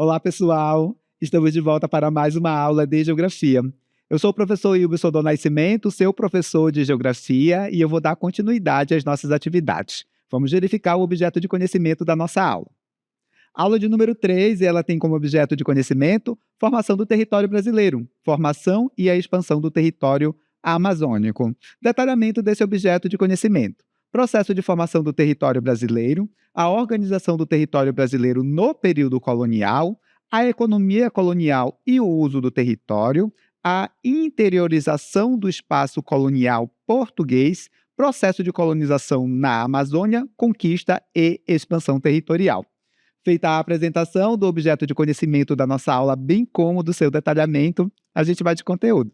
Olá, pessoal! Estamos de volta para mais uma aula de Geografia. Eu sou o professor Ilberson do Nascimento, seu professor de Geografia, e eu vou dar continuidade às nossas atividades. Vamos verificar o objeto de conhecimento da nossa aula. A aula de número 3, ela tem como objeto de conhecimento formação do território brasileiro, formação e a expansão do território amazônico. Detalhamento desse objeto de conhecimento. Processo de formação do território brasileiro, a organização do território brasileiro no período colonial, a economia colonial e o uso do território, a interiorização do espaço colonial português, processo de colonização na Amazônia, conquista e expansão territorial. Feita a apresentação do objeto de conhecimento da nossa aula, bem como do seu detalhamento, a gente vai de conteúdo.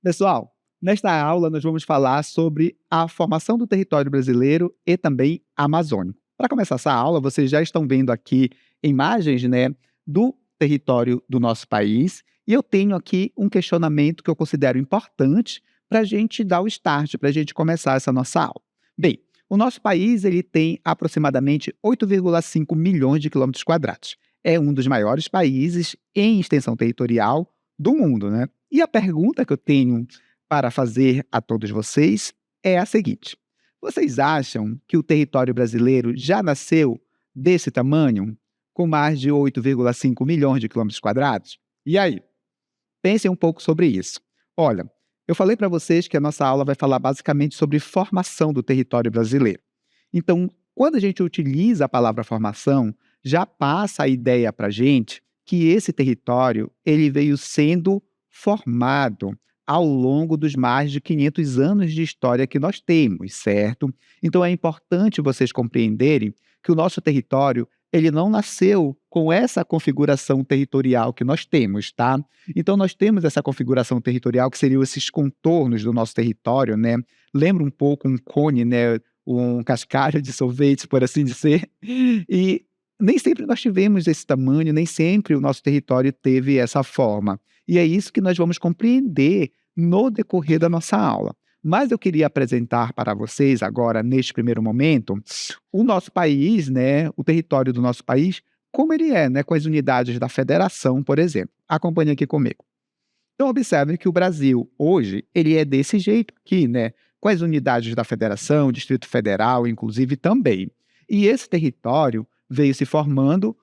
Pessoal, nesta aula nós vamos falar sobre a formação do território brasileiro e também amazônico. Para começar essa aula, vocês já estão vendo aqui imagens, do território do nosso país, e eu tenho aqui um questionamento que eu considero importante para a gente dar o start, para a gente começar essa nossa aula. Bem, o nosso país ele tem aproximadamente 8,5 milhões de quilômetros quadrados. É um dos maiores países em extensão territorial do mundo, né? E a pergunta que eu tenho para fazer a todos vocês é a seguinte: vocês acham que o território brasileiro já nasceu desse tamanho, com mais de 8,5 milhões de quilômetros quadrados? E aí? Pensem um pouco sobre isso. Olha, eu falei para vocês que a nossa aula vai falar basicamente sobre formação do território brasileiro. Então, quando a gente utiliza a palavra formação, já passa a ideia para a gente que esse território ele veio sendo formado ao longo dos mais de 500 anos de história que nós temos, certo? Então é importante vocês compreenderem que o nosso território ele não nasceu com essa configuração territorial que nós temos, tá? Então nós temos essa configuração territorial que seriam esses contornos do nosso território, né? Lembra um pouco um cone, né? Um cascalho de sorvete, por assim dizer. E nem sempre nós tivemos esse tamanho, nem sempre o nosso território teve essa forma. E é isso que nós vamos compreender no decorrer da nossa aula. Mas eu queria apresentar para vocês agora, neste primeiro momento, o nosso país, né, o território do nosso país, como ele é, né, com as unidades da federação, por exemplo. Acompanhe aqui comigo. Então, observem que o Brasil, hoje, ele é desse jeito aqui, né, com as unidades da federação, Distrito Federal, inclusive, também. E esse território veio se formando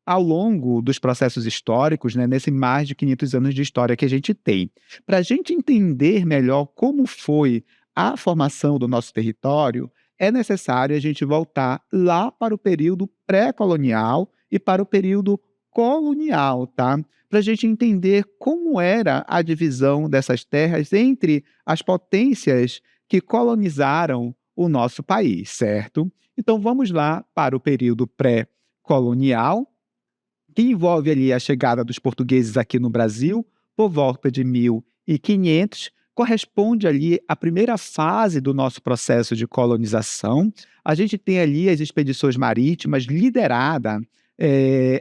ao longo dos processos históricos, né, nesse mais de 500 anos de história que a gente tem. Para a gente entender melhor como foi a formação do nosso território, é necessário a gente voltar lá para o período pré-colonial e para o período colonial, tá? Para a gente entender como era a divisão dessas terras entre as potências que colonizaram o nosso país, certo? Então vamos lá para o período pré-colonial, que envolve ali a chegada dos portugueses aqui no Brasil, por volta de 1500, corresponde ali à primeira fase do nosso processo de colonização. A gente tem ali as expedições marítimas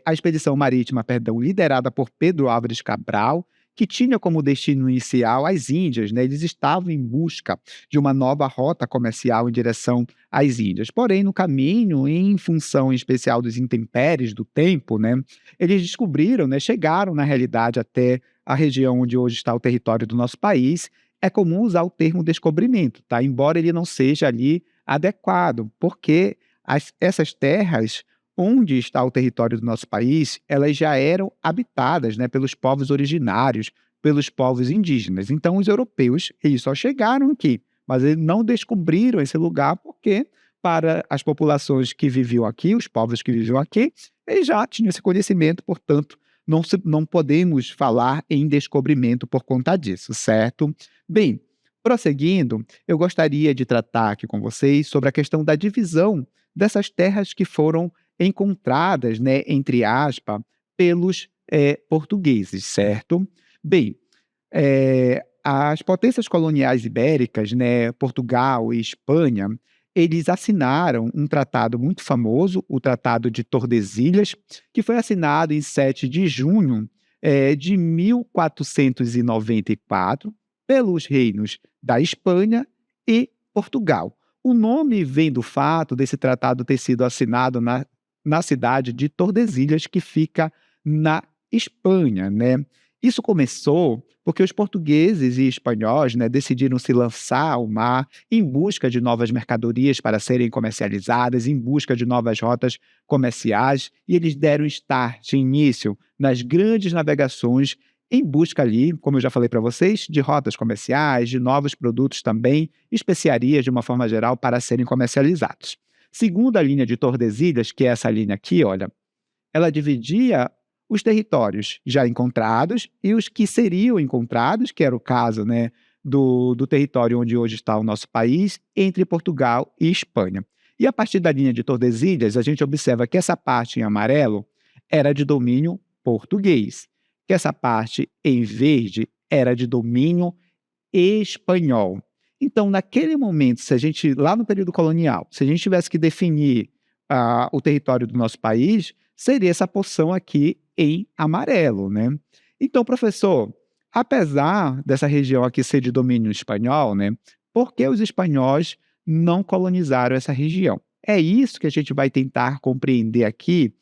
a expedição marítima, perdão, liderada por Pedro Álvares Cabral, que tinha como destino inicial as Índias, né? Eles estavam em busca de uma nova rota comercial em direção às Índias. Porém, no caminho, em função em especial dos intempéries do tempo, né, eles descobriram, né, chegaram na realidade até a região onde hoje está o território do nosso país. É comum usar o termo descobrimento, tá? Embora ele não seja ali adequado, porque essas terras onde está o território do nosso país, elas já eram habitadas, né, pelos povos originários, pelos povos indígenas. Então, os europeus, eles só chegaram aqui, mas eles não descobriram esse lugar porque, para as populações que viviam aqui, os povos que viviam aqui, eles já tinham esse conhecimento, portanto, não podemos falar em descobrimento por conta disso, certo? Bem, prosseguindo, eu gostaria de tratar aqui com vocês sobre a questão da divisão dessas terras que foram encontradas, né, entre aspas, pelos portugueses, certo? Bem, as potências coloniais ibéricas, né, Portugal e Espanha, eles assinaram um tratado muito famoso, o Tratado de Tordesilhas, que foi assinado em 7 de junho de 1494 pelos reinos da Espanha e Portugal. O nome vem do fato desse tratado ter sido assinado na cidade de Tordesilhas, que fica na Espanha, né? Isso começou porque os portugueses e espanhóis, né, decidiram se lançar ao mar em busca de novas mercadorias para serem comercializadas, em busca de novas rotas comerciais, e eles deram start, início, nas grandes navegações em busca ali, como eu já falei para vocês, de rotas comerciais, de novos produtos também, especiarias de uma forma geral para serem comercializados. Segundo a linha de Tordesilhas, que é essa linha aqui, olha, ela dividia os territórios já encontrados e os que seriam encontrados, que era o caso, né, do território onde hoje está o nosso país, entre Portugal e Espanha. E a partir da linha de Tordesilhas, a gente observa que essa parte em amarelo era de domínio português, que essa parte em verde era de domínio espanhol. Então, naquele momento, se a gente, lá no período colonial, se a gente tivesse que definir o território do nosso país, seria essa porção aqui em amarelo, né? Então, professor, apesar dessa região aqui ser de domínio espanhol, né, por que os espanhóis não colonizaram essa região? É isso que a gente vai tentar compreender aqui,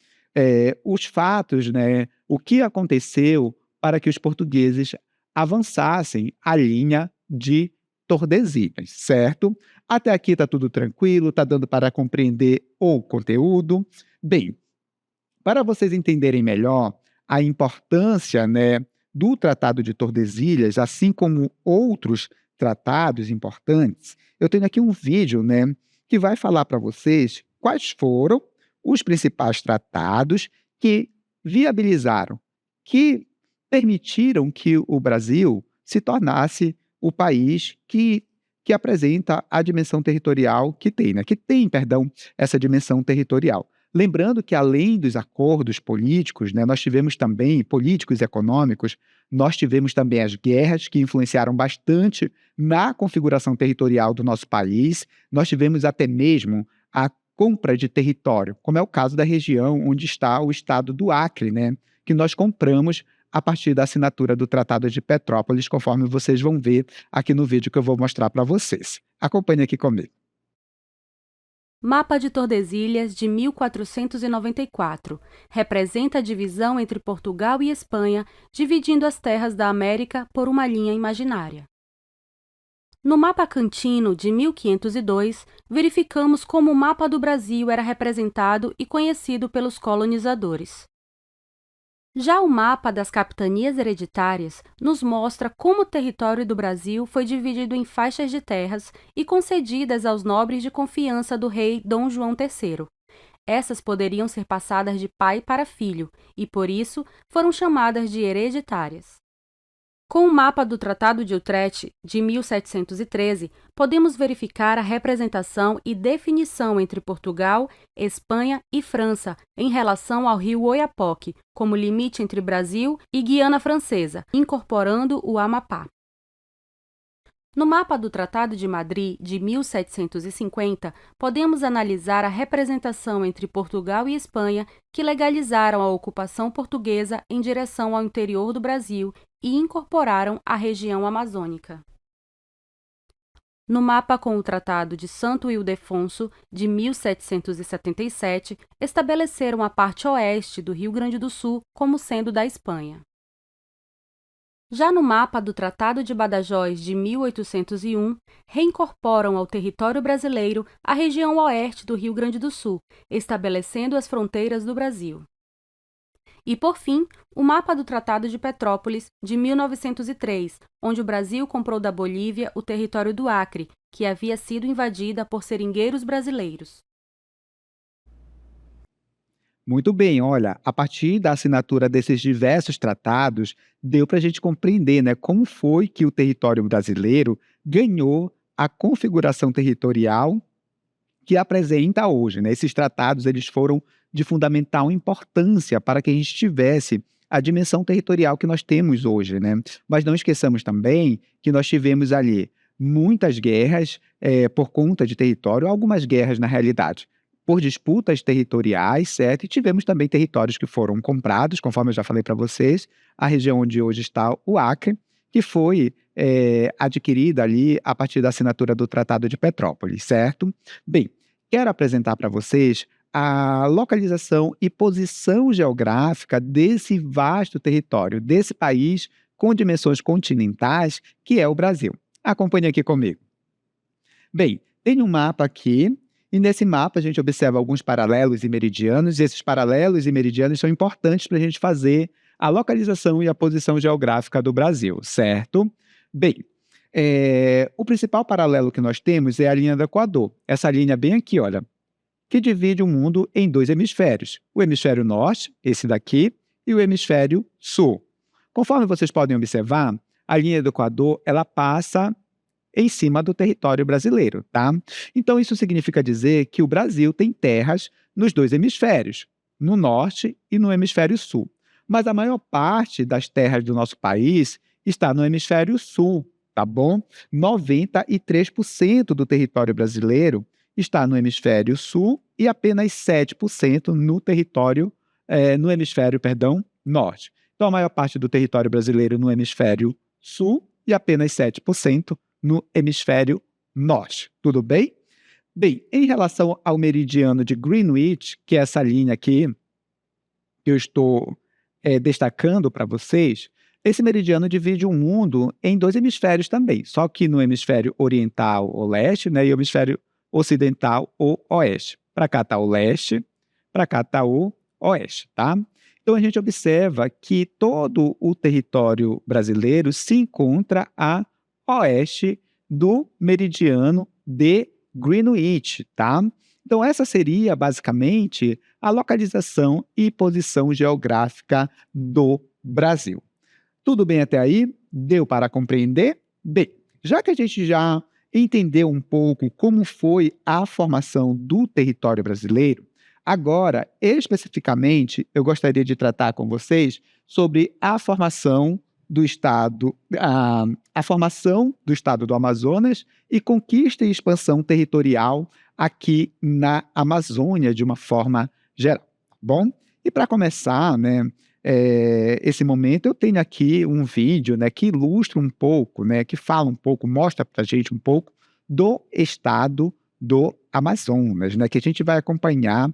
os fatos, né, o que aconteceu para que os portugueses avançassem a linha de Tordesilhas, certo? Até aqui está tudo tranquilo, está dando para compreender o conteúdo. Bem, para vocês entenderem melhor a importância, né, do Tratado de Tordesilhas, assim como outros tratados importantes, eu tenho aqui um vídeo, né, que vai falar para vocês quais foram os principais tratados que viabilizaram, que permitiram que o Brasil se tornasse o país que apresenta a dimensão territorial que tem, né, que tem, perdão, essa dimensão territorial. Lembrando que além dos acordos políticos, né, nós tivemos também, políticos e econômicos, nós tivemos também as guerras que influenciaram bastante na configuração territorial do nosso país, nós tivemos até mesmo a compra de território, como é o caso da região onde está o estado do Acre, né, que nós compramos a partir da assinatura do Tratado de Petrópolis, conforme vocês vão ver aqui no vídeo que eu vou mostrar para vocês. Acompanhe aqui comigo. Mapa de Tordesilhas de 1494 representa a divisão entre Portugal e Espanha, dividindo as terras da América por uma linha imaginária. No mapa Cantino de 1502, verificamos como o mapa do Brasil era representado e conhecido pelos colonizadores. Já o mapa das capitanias hereditárias nos mostra como o território do Brasil foi dividido em faixas de terras e concedidas aos nobres de confiança do rei Dom João III. Essas poderiam ser passadas de pai para filho e, por isso, foram chamadas de hereditárias. Com o mapa do Tratado de Utrecht, de 1713, podemos verificar a representação e definição entre Portugal, Espanha e França em relação ao rio Oiapoque, como limite entre Brasil e Guiana Francesa, incorporando o Amapá. No mapa do Tratado de Madrid, de 1750, podemos analisar a representação entre Portugal e Espanha que legalizaram a ocupação portuguesa em direção ao interior do Brasil e incorporaram a região amazônica. No mapa com o Tratado de Santo Ildefonso, de 1777, estabeleceram a parte oeste do Rio Grande do Sul como sendo da Espanha. Já no mapa do Tratado de Badajoz de 1801, reincorporam ao território brasileiro a região oeste do Rio Grande do Sul, estabelecendo as fronteiras do Brasil. E, por fim, o mapa do Tratado de Petrópolis de 1903, onde o Brasil comprou da Bolívia o território do Acre, que havia sido invadida por seringueiros brasileiros. Muito bem, olha, a partir da assinatura desses diversos tratados, deu para a gente compreender, né, como foi que o território brasileiro ganhou a configuração territorial que apresenta hoje, né? Esses tratados eles foram de fundamental importância para que a gente tivesse a dimensão territorial que nós temos hoje, né? Mas não esqueçamos também que nós tivemos ali muitas guerras por conta de território, algumas guerras na realidade por disputas territoriais, certo? E tivemos também territórios que foram comprados, conforme eu já falei para vocês, a região onde hoje está o Acre, que foi adquirida ali a partir da assinatura do Tratado de Petrópolis, certo? Bem, quero apresentar para vocês a localização e posição geográfica desse vasto território, desse país com dimensões continentais, que é o Brasil. Acompanhe aqui comigo. Bem, tem um mapa aqui, e nesse mapa a gente observa alguns paralelos e meridianos, e esses paralelos e meridianos são importantes para a gente fazer a localização e a posição geográfica do Brasil, certo? Bem, o principal paralelo que nós temos é a linha do Equador. Essa linha bem aqui, olha, que divide o mundo em dois hemisférios. O hemisfério norte, esse daqui, e o hemisfério sul. Conforme vocês podem observar, a linha do Equador, ela passa em cima do território brasileiro, tá? Então, isso significa dizer que o Brasil tem terras nos dois hemisférios, no norte e no hemisfério sul. Mas a maior parte das terras do nosso país está no hemisfério sul, tá bom? 93% do território brasileiro está no hemisfério sul e apenas 7% no hemisfério, norte. Então, a maior parte do território brasileiro no hemisfério sul e apenas 7% no hemisfério norte. Tudo bem? Bem, em relação ao meridiano de Greenwich, que é essa linha aqui que eu estou destacando para vocês, esse meridiano divide o mundo em dois hemisférios também, só que no hemisfério oriental ou leste, né, e o hemisfério ocidental ou oeste. Para cá está o leste, para cá está o oeste, tá? Então, a gente observa que todo o território brasileiro se encontra a oeste do meridiano de Greenwich, tá? Então, essa seria, basicamente, a localização e posição geográfica do Brasil. Tudo bem até aí? Deu para compreender? Bem, já que a gente já entendeu um pouco como foi a formação do território brasileiro, agora, especificamente, eu gostaria de tratar com vocês sobre a formação do estado, a formação do estado do Amazonas e conquista e expansão territorial aqui na Amazônia de uma forma geral, tá bom? E para começar, né, esse momento, eu tenho aqui um vídeo, né, que ilustra um pouco, né, que fala um pouco, mostra para a gente um pouco do estado do Amazonas, né, que a gente vai acompanhar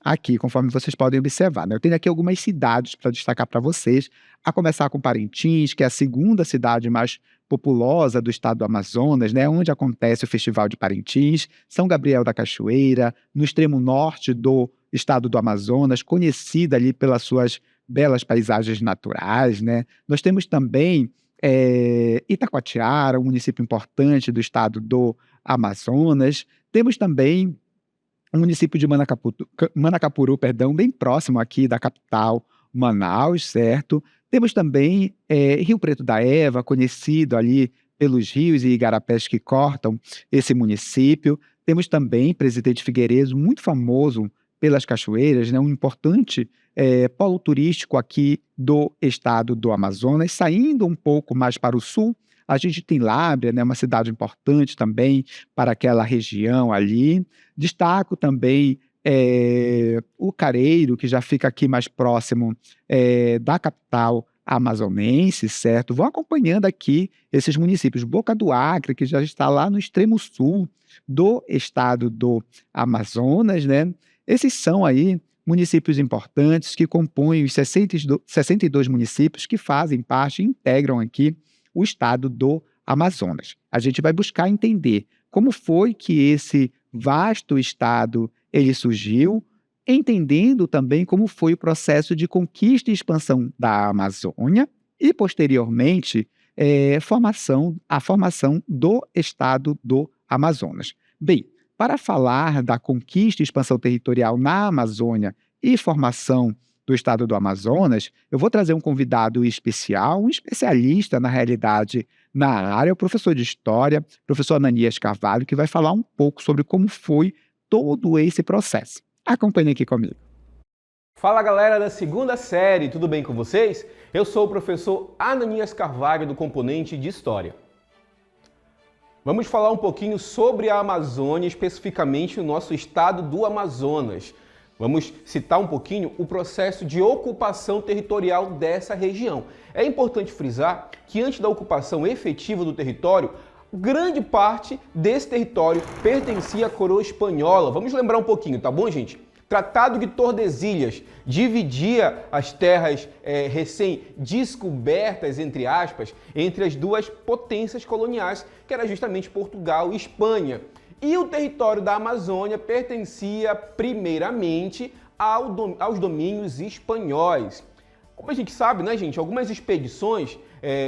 aqui, conforme vocês podem observar, né? Eu tenho aqui algumas cidades para destacar para vocês, a começar com Parintins, que é a segunda cidade mais populosa do estado do Amazonas, né, onde acontece o Festival de Parintins, São Gabriel da Cachoeira, no extremo norte do estado do Amazonas, conhecida ali pelas suas belas paisagens naturais, né? Nós temos também Itacoatiara, um município importante do estado do Amazonas. Temos também o município de Manacapuru, bem próximo aqui da capital, Manaus, certo? Temos também Rio Preto da Eva, conhecido ali pelos rios e igarapés que cortam esse município. Temos também Presidente Figueiredo, muito famoso pelas cachoeiras, né? Um importante polo turístico aqui do estado do Amazonas. Saindo um pouco mais para o sul, a gente tem Lábrea, né, uma cidade importante também para aquela região ali. Destaco também o Careiro, que já fica aqui mais próximo da capital amazonense, certo? Vou acompanhando aqui esses municípios. Boca do Acre, que já está lá no extremo sul do estado do Amazonas, né? Esses são aí municípios importantes que compõem os 62 municípios que fazem parte, integram aqui o estado do Amazonas. A gente vai buscar entender como foi que esse vasto estado ele surgiu, entendendo também como foi o processo de conquista e expansão da Amazônia e, posteriormente, a formação do estado do Amazonas. Bem, para falar da conquista e expansão territorial na Amazônia e formação do estado do Amazonas, eu vou trazer um convidado especial, um especialista, na realidade, na área, o professor de História, professor Ananias Carvalho, que vai falar um pouco sobre como foi todo esse processo. Acompanhe aqui comigo. Fala, galera da segunda série, tudo bem com vocês? Eu sou o professor Ananias Carvalho, do componente de História. Vamos falar um pouquinho sobre a Amazônia, especificamente o nosso estado do Amazonas. Vamos citar um pouquinho o processo de ocupação territorial dessa região. É importante frisar que antes da ocupação efetiva do território, grande parte desse território pertencia à coroa espanhola. Vamos lembrar um pouquinho, tá bom, gente? Tratado de Tordesilhas dividia as terras recém-descobertas, entre aspas, entre as duas potências coloniais, que era justamente Portugal e Espanha. E o território da Amazônia pertencia primeiramente aos domínios espanhóis. Como a gente sabe, né, gente, algumas expedições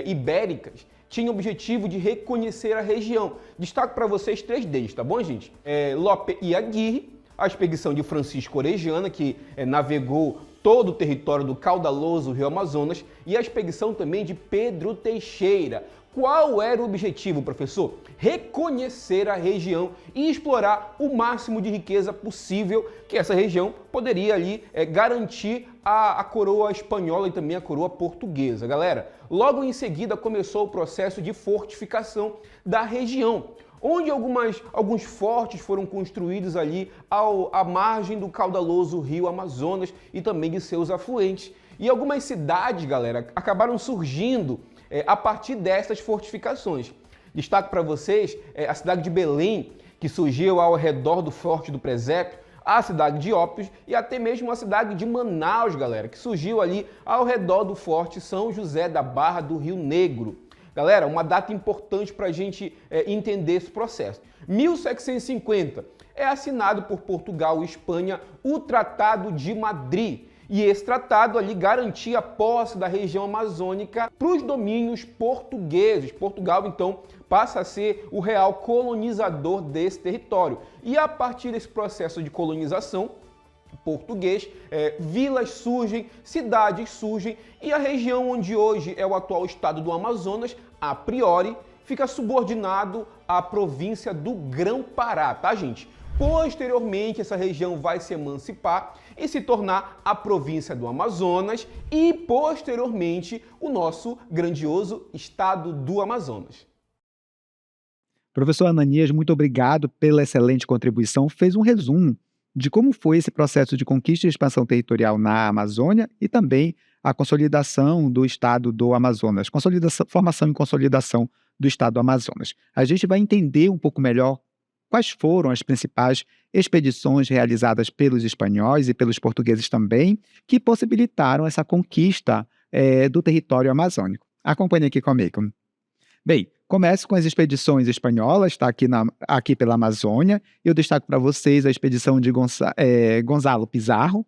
ibéricas tinham o objetivo de reconhecer a região. Destaco para vocês 3 deles, tá bom, gente? Lope e Aguirre, a expedição de Francisco Orellana, que navegou todo o território do caudaloso Rio Amazonas, e a expedição também de Pedro Teixeira. Qual era o objetivo, professor? Reconhecer a região e explorar o máximo de riqueza possível que essa região poderia ali garantir a coroa espanhola e também a coroa portuguesa. Galera, logo em seguida começou o processo de fortificação da região, onde alguns fortes foram construídos ali à margem do caudaloso Rio Amazonas e também de seus afluentes. E algumas cidades, galera, acabaram surgindo a partir dessas fortificações. Destaco para vocês a cidade de Belém, que surgiu ao redor do Forte do Presépio, a cidade de Ópios e até mesmo a cidade de Manaus, galera, que surgiu ali ao redor do Forte São José da Barra do Rio Negro. Galera, uma data importante para a gente entender esse processo. 1750 é assinado por Portugal e Espanha o Tratado de Madrid. E esse tratado ali garantia a posse da região amazônica para os domínios portugueses. Portugal, então, passa a ser o real colonizador desse território. E a partir desse processo de colonização português, vilas surgem, cidades surgem, e a região onde hoje é o atual estado do Amazonas, a priori, fica subordinado à província do Grão-Pará, tá, gente? Posteriormente, essa região vai se emancipar e se tornar a província do Amazonas e, posteriormente, o nosso grandioso estado do Amazonas. Professor Ananias, muito obrigado pela excelente contribuição. Fez um resumo de como foi esse processo de conquista e expansão territorial na Amazônia e também a consolidação do estado do Amazonas, formação e consolidação do estado do Amazonas. A gente vai entender um pouco melhor quais foram as principais expedições realizadas pelos espanhóis e pelos portugueses também, que possibilitaram essa conquista do território amazônico. Acompanhe aqui comigo. Bem, começo com as expedições espanholas, está aqui pela Amazônia. Eu destaco para vocês a expedição de Gonzalo Pizarro,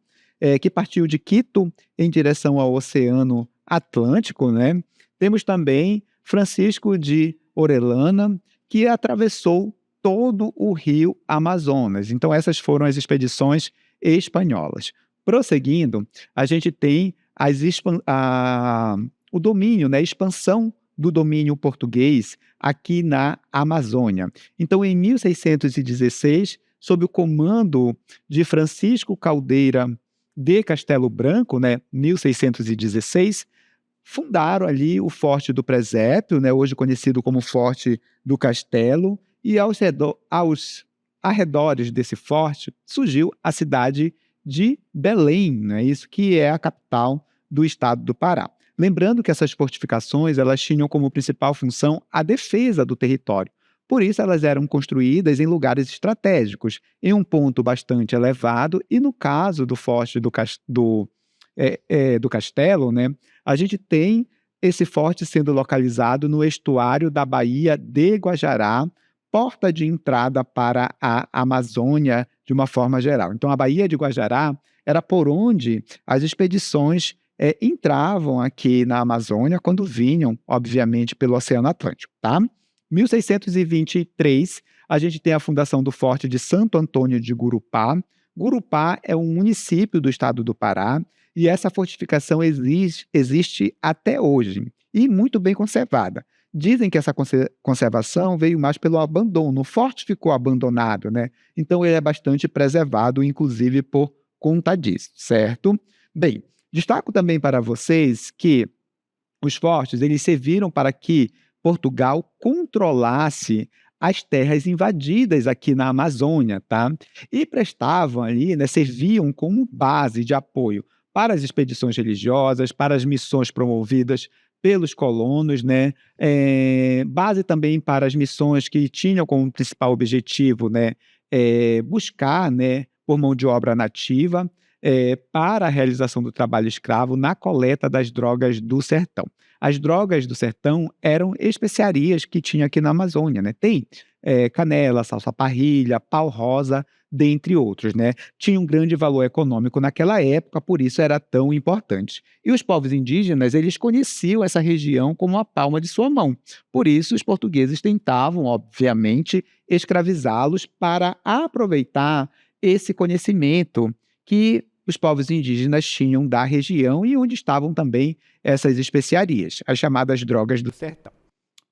que partiu de Quito em direção ao Oceano Atlântico, né? Temos também Francisco de Orellana, que atravessou todo o rio Amazonas. Então, essas foram as expedições espanholas. Prosseguindo, a gente tem o domínio, né, a expansão do domínio português aqui na Amazônia. Então, em 1616, sob o comando de Francisco Caldeira de Castelo Branco, né, 1616, fundaram ali o Forte do Presépio, né, hoje conhecido como Forte do Castelo, e aos arredores desse forte surgiu a cidade de Belém, né, isso que é a capital do estado do Pará. Lembrando que essas fortificações elas tinham como principal função a defesa do território. Por isso, elas eram construídas em lugares estratégicos, em um ponto bastante elevado, e no caso do Forte do Castelo, né, a gente tem esse forte sendo localizado no estuário da Baía de Guajará, porta de entrada para a Amazônia de uma forma geral. Então, a Baía de Guajará era por onde as expedições entravam aqui na Amazônia quando vinham, obviamente, pelo Oceano Atlântico, tá? 1623, a gente tem a fundação do Forte de Santo Antônio de Gurupá. Gurupá é um município do estado do Pará e essa fortificação existe até hoje e muito bem conservada. Dizem que essa conservação veio mais pelo abandono. O forte ficou abandonado, né? Então ele é bastante preservado, inclusive por conta disso, certo? Bem, destaco também para vocês que os fortes eles serviram para que Portugal controlasse as terras invadidas aqui na Amazônia, tá? E prestavam ali, né, serviam como base de apoio para as expedições religiosas, para as missões promovidas pelos colonos, né? Base também para as missões que tinham como principal objetivo, né, buscar, né, por mão de obra nativa, para a realização do trabalho escravo na coleta das drogas do sertão. As drogas do sertão eram especiarias que tinha aqui na Amazônia, né? Tem canela, salsa-parrilha, pau-rosa, dentre outros, né? Tinha um grande valor econômico naquela época, por isso era tão importante. E os povos indígenas, eles conheciam essa região como a palma de sua mão. Por isso, os portugueses tentavam, obviamente, escravizá-los para aproveitar esse conhecimento que os povos indígenas tinham da região e onde estavam também essas especiarias, as chamadas drogas do sertão.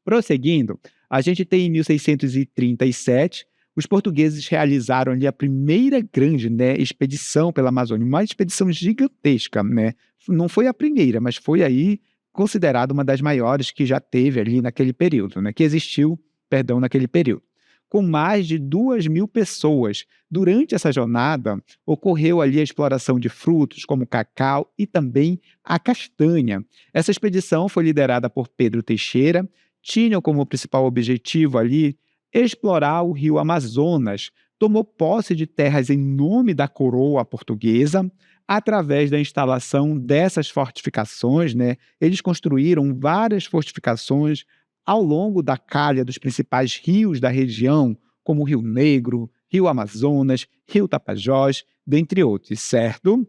Prosseguindo, a gente tem em 1637, os portugueses realizaram ali a primeira grande, né, expedição pela Amazônia, uma expedição gigantesca, né? Não foi a primeira, mas foi aí considerada uma das maiores que já teve ali naquele período, né, que existiu, perdão, naquele período. Com mais de 2.000 pessoas. Durante essa jornada, ocorreu ali a exploração de frutos como cacau e também a castanha. Essa expedição foi liderada por Pedro Teixeira, tinha como principal objetivo ali explorar o rio Amazonas, tomou posse de terras em nome da coroa portuguesa, através da instalação dessas fortificações, né? Eles construíram várias fortificações ao longo da calha dos principais rios da região, como o Rio Negro, Rio Amazonas, Rio Tapajós, dentre outros, certo?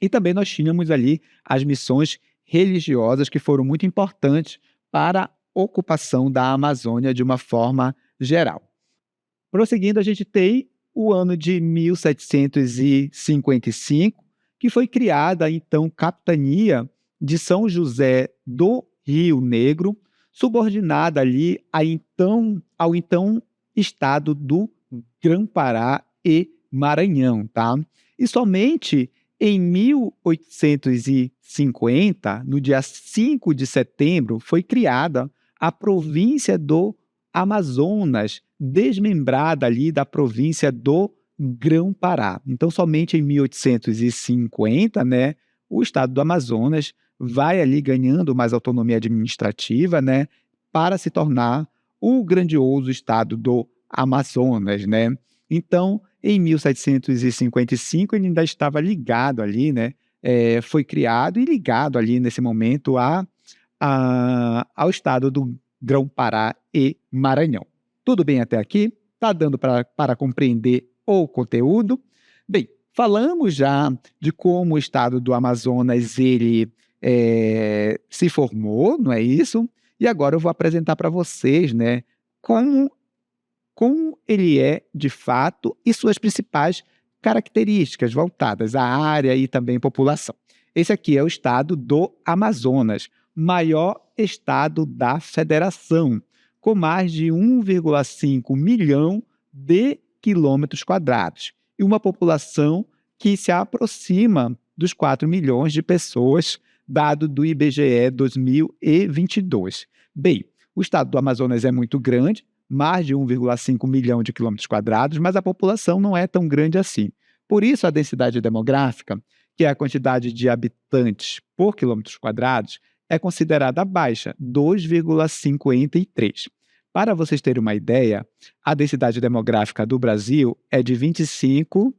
E também nós tínhamos ali as missões religiosas que foram muito importantes para a ocupação da Amazônia de uma forma geral. Prosseguindo, a gente tem o ano de 1755, que foi criada a então Capitania de São José do Rio Negro, subordinada ali ao então estado do Grã-Pará e Maranhão, tá? E somente em 1850, no dia 5 de setembro, foi criada a província do Amazonas, desmembrada ali da província do Grã-Pará. Então, somente em 1850, né, o estado do Amazonas vai ali ganhando mais autonomia administrativa, né, para se tornar o grandioso estado do Amazonas, né? Então, em 1755, ele ainda estava ligado ali, né? Foi criado e ligado ali nesse momento ao estado do Grão-Pará e Maranhão. Tudo bem até aqui? Está dando para compreender o conteúdo? Bem, falamos já de como o estado do Amazonas ele se formou, não é isso? E agora eu vou apresentar para vocês, né, como ele é de fato e suas principais características voltadas à área e também população. Esse aqui é o estado do Amazonas, maior estado da federação, com mais de 1,5 milhão de quilômetros quadrados e uma população que se aproxima dos 4 milhões de pessoas, dado do IBGE 2022. Bem, o estado do Amazonas é muito grande, mais de 1,5 milhão de quilômetros quadrados, mas a população não é tão grande assim. Por isso, a densidade demográfica, que é a quantidade de habitantes por quilômetros quadrados, é considerada baixa, 2,53. Para vocês terem uma ideia, a densidade demográfica do Brasil é de 25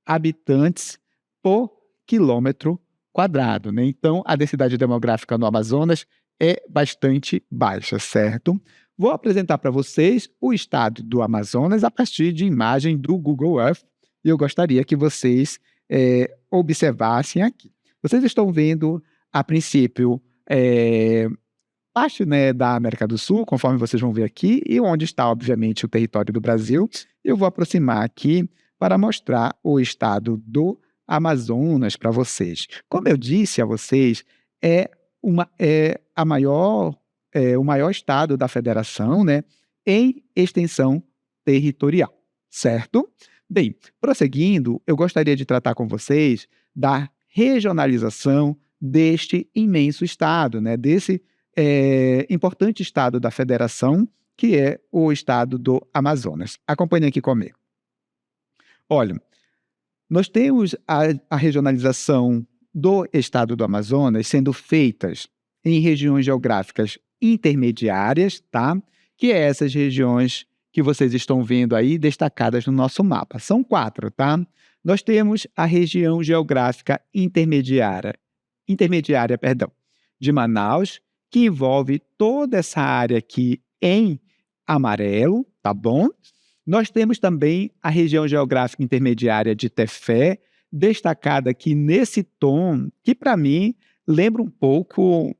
habitantes por quilômetro quadrado, né? Então, a densidade demográfica no Amazonas é bastante baixa, certo? Vou apresentar para vocês o estado do Amazonas a partir de imagem do Google Earth e eu gostaria que vocês observassem aqui. Vocês estão vendo, a princípio, parte, né, da América do Sul, conforme vocês vão ver aqui, e onde está, obviamente, o território do Brasil. Eu vou aproximar aqui para mostrar o estado do Amazonas para vocês. Como eu disse a vocês, o maior estado da federação, né, em extensão territorial, certo? Bem, prosseguindo, eu gostaria de tratar com vocês da regionalização deste imenso estado, né, desse importante estado da federação que é o estado do Amazonas. Acompanhe aqui comigo. Olha, nós temos a regionalização do estado do Amazonas sendo feitas em regiões geográficas intermediárias, tá? Que é essas regiões que vocês estão vendo aí destacadas no nosso mapa. São 4, tá? Nós temos a região geográfica intermediária, de Manaus, que envolve toda essa área aqui em amarelo, tá bom? Nós temos também a região geográfica intermediária de Tefé, destacada aqui nesse tom, que para mim lembra um pouco,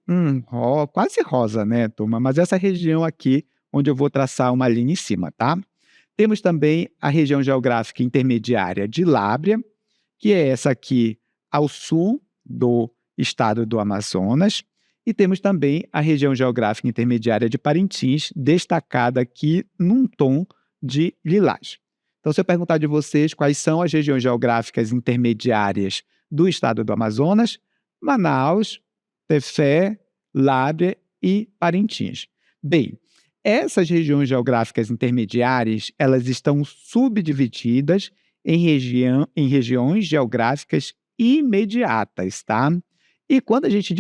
quase rosa, né, turma? Mas essa região aqui, onde eu vou traçar uma linha em cima, tá? Temos também a região geográfica intermediária de Lábrea, que é essa aqui ao sul do estado do Amazonas, e temos também a região geográfica intermediária de Parintins, destacada aqui num tom de lilás. Então, se eu perguntar de vocês quais são as regiões geográficas intermediárias do estado do Amazonas, Manaus, Tefé, Lábrea e Parintins. Bem, essas regiões geográficas intermediárias, elas estão subdivididas em regiões geográficas imediatas, tá? E quando a gente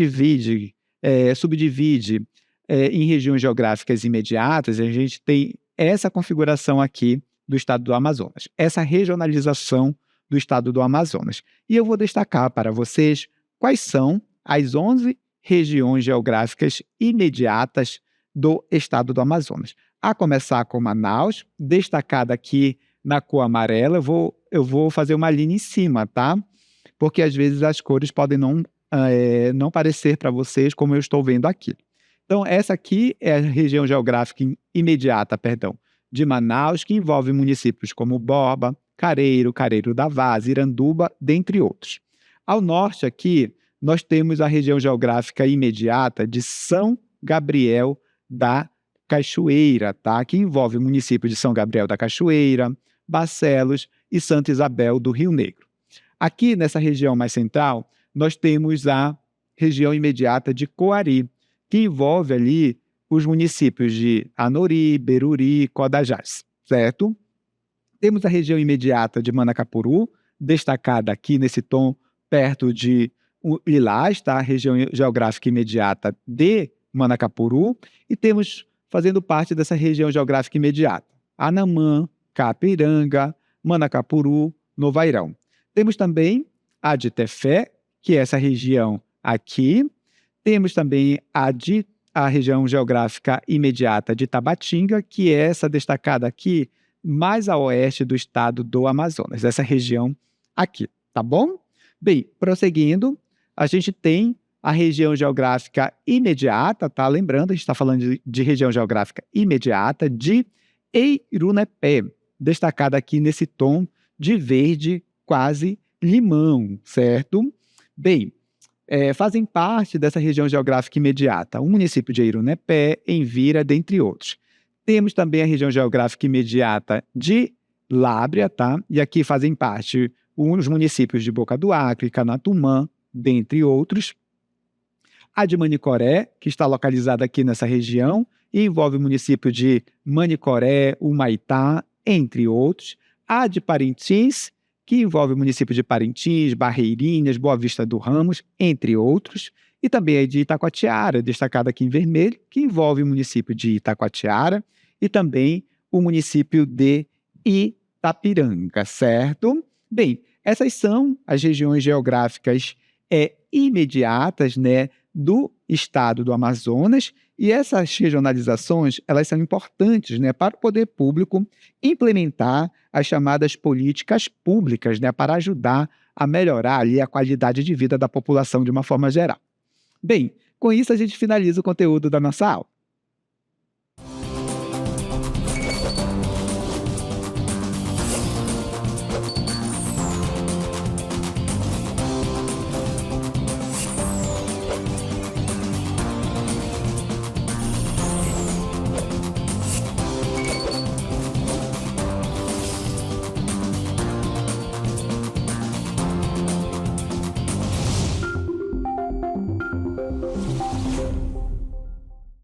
subdivide em regiões geográficas imediatas, a gente tem essa configuração aqui do estado do Amazonas, essa regionalização do estado do Amazonas. E eu vou destacar para vocês quais são as 11 regiões geográficas imediatas do estado do Amazonas. A começar com Manaus, destacada aqui na cor amarela, eu vou fazer uma linha em cima, tá? Porque às vezes as cores podem não parecer para vocês como eu estou vendo aqui. Então, essa aqui é a região geográfica imediata, de Manaus, que envolve municípios como Borba, Careiro, Careiro da Vaz, Iranduba, dentre outros. Ao norte aqui, nós temos a região geográfica imediata de São Gabriel da Cachoeira, tá? Que envolve o município de São Gabriel da Cachoeira, Barcelos e Santa Isabel do Rio Negro. Aqui, nessa região mais central, nós temos a região imediata de Coari, que envolve ali os municípios de Anori, Beruri, Codajás, certo? Temos a região imediata de Manacapuru, destacada aqui nesse tom perto de Lilás, tá? A região geográfica imediata de Manacapuru, e temos, fazendo parte dessa região geográfica imediata, Anamã, Capiranga, Manacapuru, Novairão. Temos também a de Tefé, que é essa região aqui. Temos também a região geográfica imediata de Tabatinga, que é essa destacada aqui mais a oeste do estado do Amazonas, essa região aqui, tá bom? Bem, prosseguindo, a gente tem a região geográfica imediata, tá? Lembrando, a gente está falando de região geográfica imediata de Eirunepé, destacada aqui nesse tom de verde quase limão, certo? Bem, fazem parte dessa região geográfica imediata o município de Eirunepé, Envira, dentre outros. Temos também a região geográfica imediata de Lábrea, tá? E aqui fazem parte os municípios de Boca do Acre, Canatumã, dentre outros. A de Manicoré, que está localizada aqui nessa região, e envolve o município de Manicoré, Humaitá, entre outros. A de Parintins, que envolve o município de Parintins, Barreirinhas, Boa Vista do Ramos, entre outros. E também a de Itacoatiara, destacada aqui em vermelho, que envolve o município de Itacoatiara e também o município de Itapiranga, certo? Bem, essas são as regiões geográficas imediatas, né, do estado do Amazonas, e essas regionalizações, elas são importantes, né, para o poder público implementar as chamadas políticas públicas, né, para ajudar a melhorar ali a qualidade de vida da população de uma forma geral. Bem, com isso a gente finaliza o conteúdo da nossa aula.